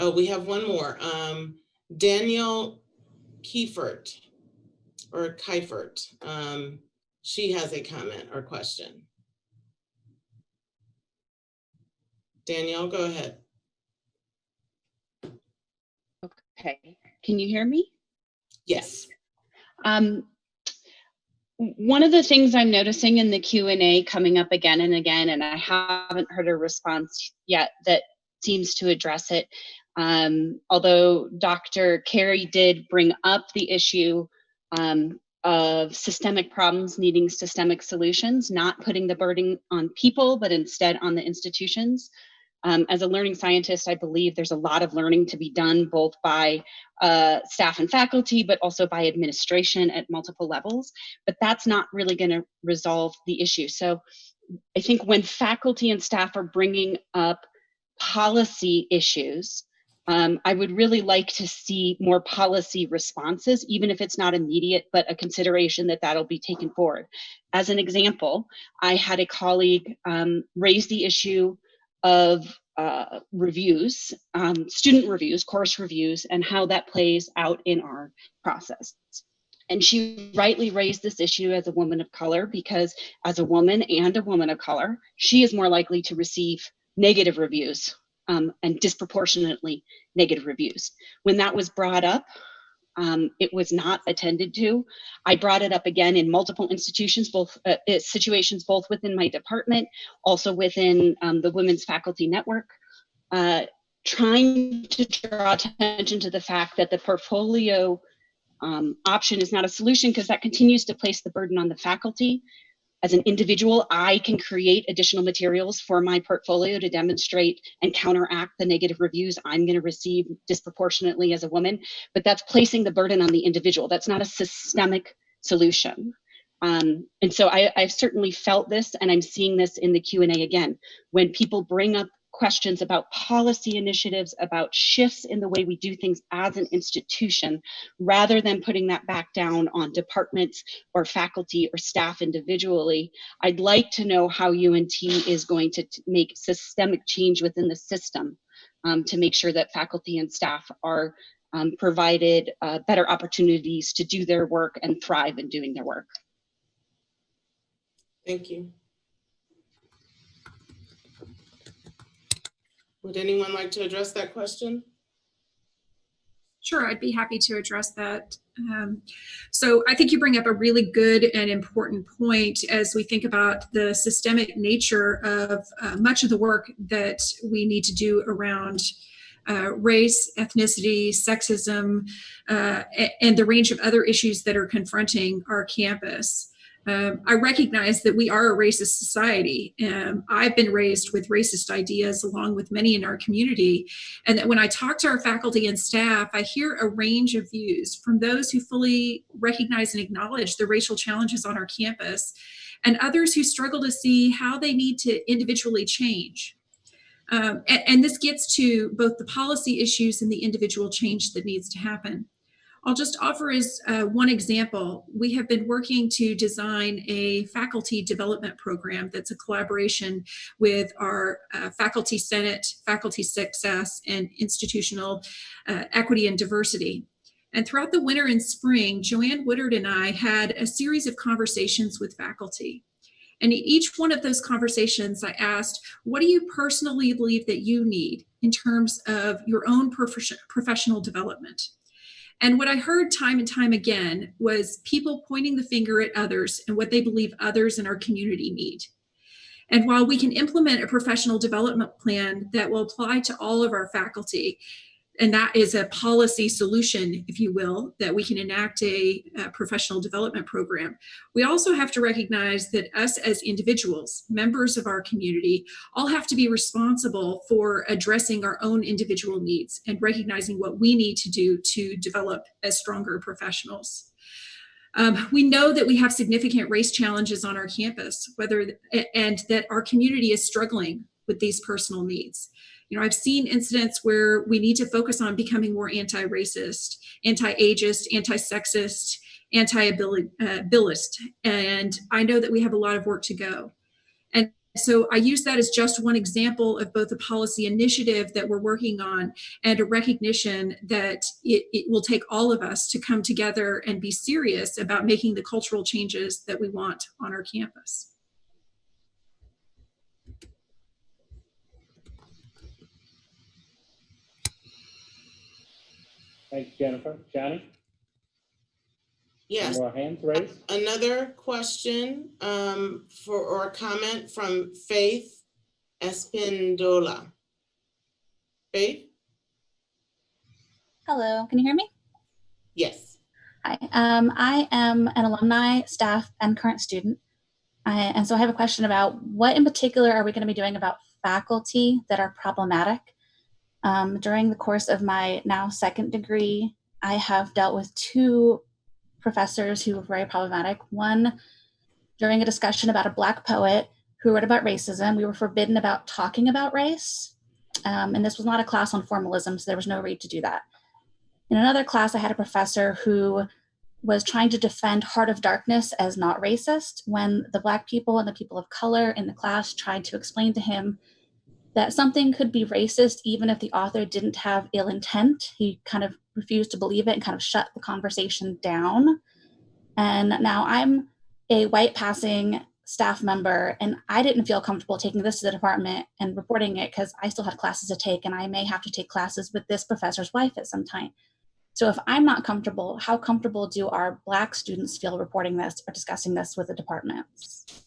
Oh, we have one more. Danielle Kiefert or Kiefert. She has a comment or question. Danielle, go ahead. Okay, can you hear me? Yes. One of the things I'm noticing in the Q&A coming up again and again, and I haven't heard a response yet that seems to address it, although Dr. Carey did bring up the issue of systemic problems needing systemic solutions, not putting the burden on people, but instead on the institutions. As a learning scientist, I believe there's a lot of learning to be done both by staff and faculty, but also by administration at multiple levels. But that's not really going to resolve the issue. So I think when faculty and staff are bringing up policy issues, I would really like to see more policy responses, even if it's not immediate, but a consideration that that'll be taken forward. As an example, I had a colleague raise the issue of reviews, student reviews, course reviews, and how that plays out in our process. And she rightly raised this issue as a woman of color, because as a woman and a woman of color, she is more likely to receive negative reviews and disproportionately negative reviews. When that was brought up, it was not attended to. I brought it up again in multiple institutions, both situations, both within my department, also within the Women's Faculty Network, trying to draw attention to the fact that the portfolio option is not a solution, because that continues to place the burden on the faculty. As an individual, I can create additional materials for my portfolio to demonstrate and counteract the negative reviews I'm going to receive disproportionately as a woman, but that's placing the burden on the individual. That's not a systemic solution. And so I've certainly felt this, and I'm seeing this in the Q&A again. When people bring up questions about policy initiatives, about shifts in the way we do things as an institution, rather than putting that back down on departments or faculty or staff individually, I'd like to know how UNT is going to make systemic change within the system to make sure that faculty and staff are provided better opportunities to do their work and thrive in doing their work. Thank you. Would anyone like to address that question? Sure, I'd be happy to address that. So I think you bring up a really good and important point as we think about the systemic nature of much of the work that we need to do around race, ethnicity, sexism, and the range of other issues that are confronting our campus. I recognize that we are a racist society. I've been raised with racist ideas along with many in our community. And that when I talk to our faculty and staff, I hear a range of views from those who fully recognize and acknowledge the racial challenges on our campus, and others who struggle to see how they need to individually change. And this gets to both the policy issues and the individual change that needs to happen. I'll just offer as one example. We have been working to design a faculty development program that's a collaboration with our Faculty Senate, Faculty Success, and Institutional Equity and Diversity. And throughout the winter and spring, Joanne Woodard and I had a series of conversations with faculty. And in each one of those conversations, I asked, what do you personally believe that you need in terms of your own professional development? And what I heard time and time again was people pointing the finger at others and what they believe others in our community need. And while we can implement a professional development plan that will apply to all of our faculty, and that is a policy solution, if you will, that we can enact a professional development program, we also have to recognize that us as individuals, members of our community, all have to be responsible for addressing our own individual needs and recognizing what we need to do to develop as stronger professionals. We know that we have significant race challenges on our campus, and that our community is struggling with these personal needs. You know, I've seen incidents where we need to focus on becoming more anti-racist, anti-ageist, anti-sexist, anti-abilist, and I know that we have a lot of work to go. And so I use that as just one example of both a policy initiative that we're working on and a recognition that it will take all of us to come together and be serious about making the cultural changes that we want on our campus. Thanks, Jennifer. Johnny? Yes. Any more hands raised? Another question or a comment from Faith Espindola. Faith? Hello, can you hear me? Yes. Hi, I am an alumni, staff, and current student. And so I have a question about what in particular are we going to be doing about faculty that are problematic? During the course of my now second degree, I have dealt with two professors who were very problematic. One, during a discussion about a Black poet who wrote about racism, we were forbidden about talking about race. And this was not a class on formalism, so there was no read to do that. In another class, I had a professor who was trying to defend Heart of Darkness as not racist when the Black people and the people of color in the class tried to explain to him that something could be racist even if the author didn't have ill intent. He kind of refused to believe it and kind of shut the conversation down. And now I'm a white passing staff member, and I didn't feel comfortable taking this to the department and reporting it because I still had classes to take, and I may have to take classes with this professor's wife at some time. So if I'm not comfortable, how comfortable do our Black students feel reporting this or discussing this with the departments?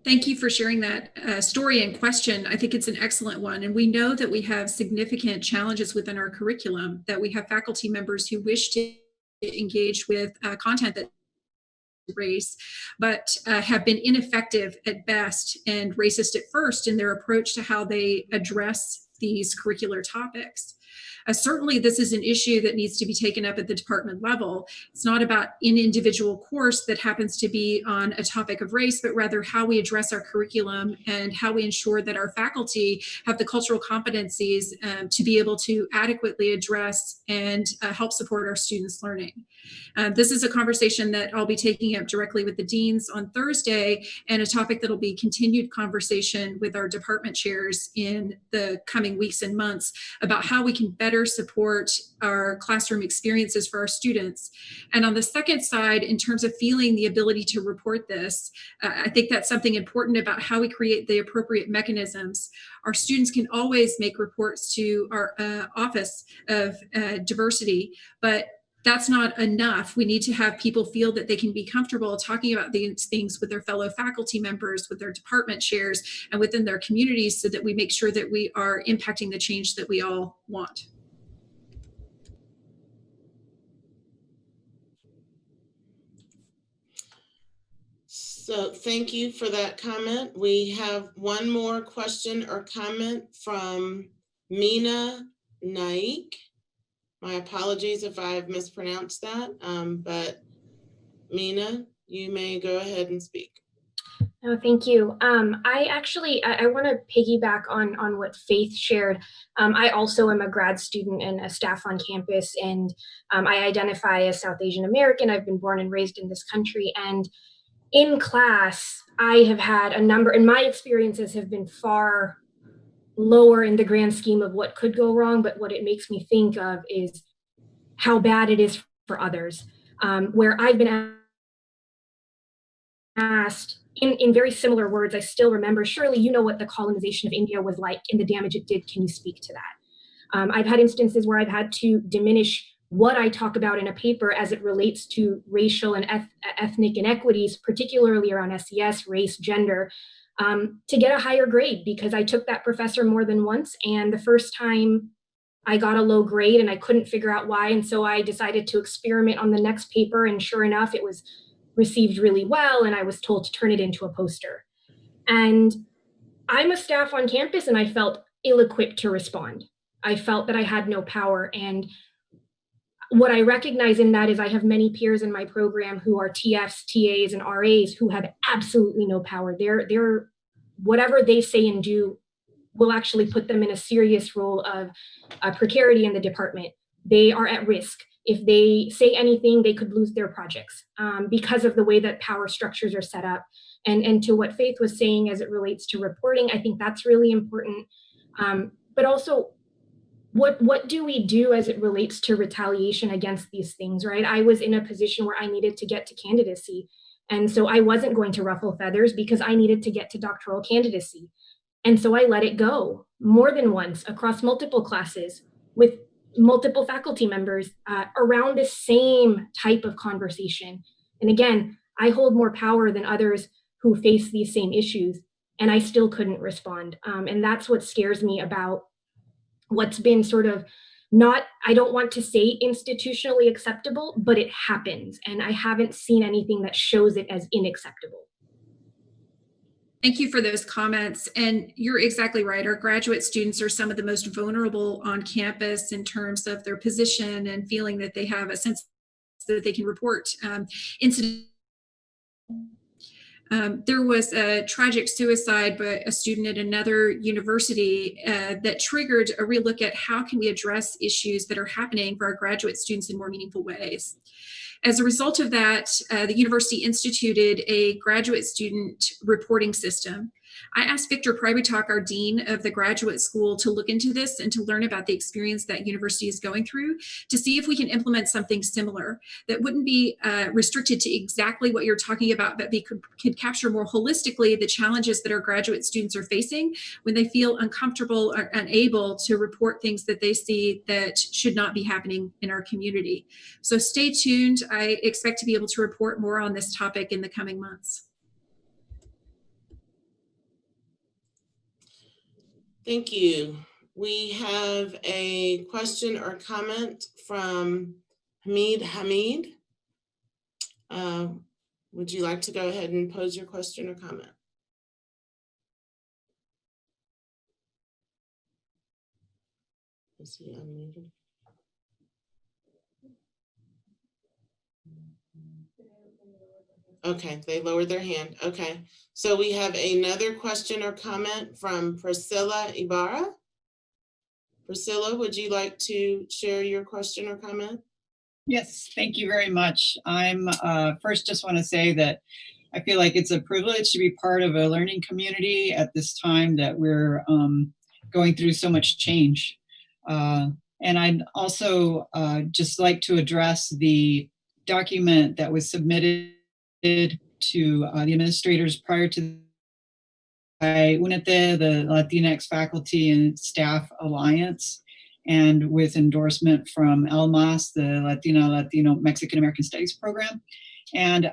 Thank you for sharing that story and question. I think it's an excellent one. And we know that we have significant challenges within our curriculum, that we have faculty members who wish to engage with content that race, but have been ineffective at best and racist at first in their approach to how they address these curricular topics. Certainly, this is an issue that needs to be taken up at the department level. It's not about an individual course that happens to be on a topic of race, but rather how we address our curriculum and how we ensure that our faculty have the cultural competencies to be able to adequately address and help support our students' learning. This is a conversation that I'll be taking up directly with the deans on Thursday, and a topic that'll be continued conversation with our department chairs in the coming weeks and months about how we can better support our classroom experiences for our students. And on the second side, in terms of feeling the ability to report this, I think that's something important about how we create the appropriate mechanisms. Our students can always make reports to our Office of Diversity, but that's not enough. We need to have people feel that they can be comfortable talking about these things with their fellow faculty members, with their department chairs, and within their communities, so that we make sure that we are impacting the change that we all want. So thank you for that comment. We have one more question or comment from Mina Naik. My apologies if I've mispronounced that, but Mina, you may go ahead and speak. Oh, thank you. I want to piggyback on what Faith shared. I also am a grad student and a staff on campus, and I identify as South Asian American. I've been born and raised in this country, and in class, I have had a number, and my experiences have been far lower in the grand scheme of what could go wrong, but what it makes me think of is how bad it is for others, where I've been asked in very similar words. I still remember, surely you know what the colonization of India was like and the damage it did. Can you speak to that? I've had instances where I've had to diminish what I talk about in a paper as it relates to racial and ethnic inequities, particularly around SES, race, gender, to get a higher grade, because I took that professor more than once, and the first time I got a low grade and I couldn't figure out why. And so I decided to experiment on the next paper, and sure enough, it was received really well, and I was told to turn it into a poster. And I'm a staff on campus, and I felt ill-equipped to respond. I felt that I had no power. And what I recognize in that is I have many peers in my program who are TFs, TAs, and RAs who have absolutely no power. They're whatever they say and do will actually put them in a serious role of precarity in the department. They are at risk. if they say anything, they could lose their projects because of the way that power structures are set up. And to what Faith was saying as it relates to reporting, I think that's really important. But also, what do we do as it relates to retaliation against these things, right? I was in a position where I needed to get to candidacy. And so I wasn't going to ruffle feathers because I needed to get to doctoral candidacy. And so I let it go more than once across multiple classes with multiple faculty members around the same type of conversation. And again, I hold more power than others who face these same issues, and I still couldn't respond. And that's what scares me about what's been sort of not, I don't want to say institutionally acceptable, but it happens. And I haven't seen anything that shows it as unacceptable. Thank you for those comments. And you're exactly right. Our graduate students are some of the most vulnerable on campus in terms of their position and feeling that they have a sense that they can report incidents. There was a tragic suicide by a student at another university that triggered a real look at how can we address issues that are happening for our graduate students in more meaningful ways. As a result of that, the university instituted a graduate student reporting system. I asked Victor Pribitok, our dean of the graduate school, to look into this and to learn about the experience that university is going through to see if we can implement something similar that wouldn't be restricted to exactly what you're talking about, but could capture more holistically the challenges that our graduate students are facing when they feel uncomfortable or unable to report things that they see that should not be happening in our community. So stay tuned. I expect to be able to report more on this topic in the coming months. Thank you. We have a question or comment from Hamid. Would you like to go ahead and pose your question or comment? Is he unmuted? Okay, they lowered their hand. Okay, so we have another question or comment from Priscilla Ibarra. Priscilla, would you like to share your question or comment? Yes, thank you very much. I'm first just want to say that I feel like it's a privilege to be part of a learning community at this time that we're going through so much change. And I'd also just like to address the document that was submitted to the administrators prior to by Unedited, the Latinx Faculty and Staff Alliance, and with endorsement from ELMAS, the Latino Mexican American Studies Program. And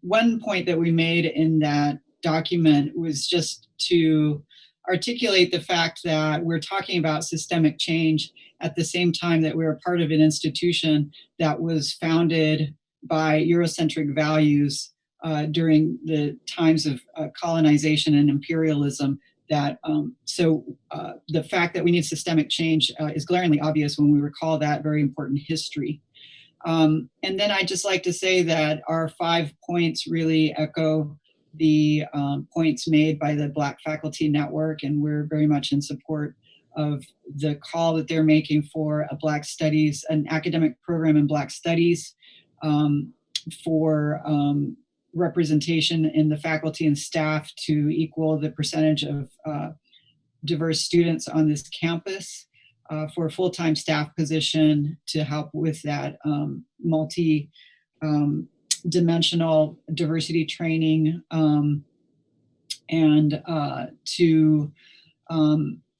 one point that we made in that document was just to articulate the fact that we're talking about systemic change at the same time that we're part of an institution that was founded by Eurocentric values during the times of colonization and imperialism. That the fact that we need systemic change is glaringly obvious when we recall that very important history. And then I'd just like to say that our 5 points really echo the points made by the Black Faculty Network, and we're very much in support of the call that they're making for a Black Studies, an academic program in Black Studies, for representation in the faculty and staff to equal the percentage of diverse students on this campus, for a full-time staff position to help with that multi-dimensional diversity training, and to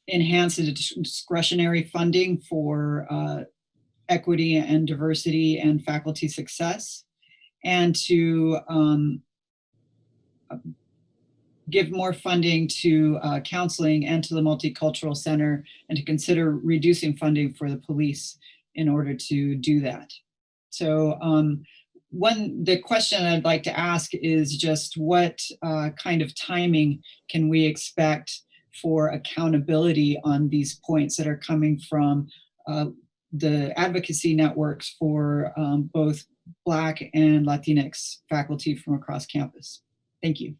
enhance the discretionary funding for equity and diversity and faculty success, and to give more funding to counseling and to the Multicultural Center, and to consider reducing funding for the police in order to do that. So the question I'd like to ask is just what kind of timing can we expect for accountability on these points that are coming from the advocacy networks for both Black and Latinx faculty from across campus? Thank you.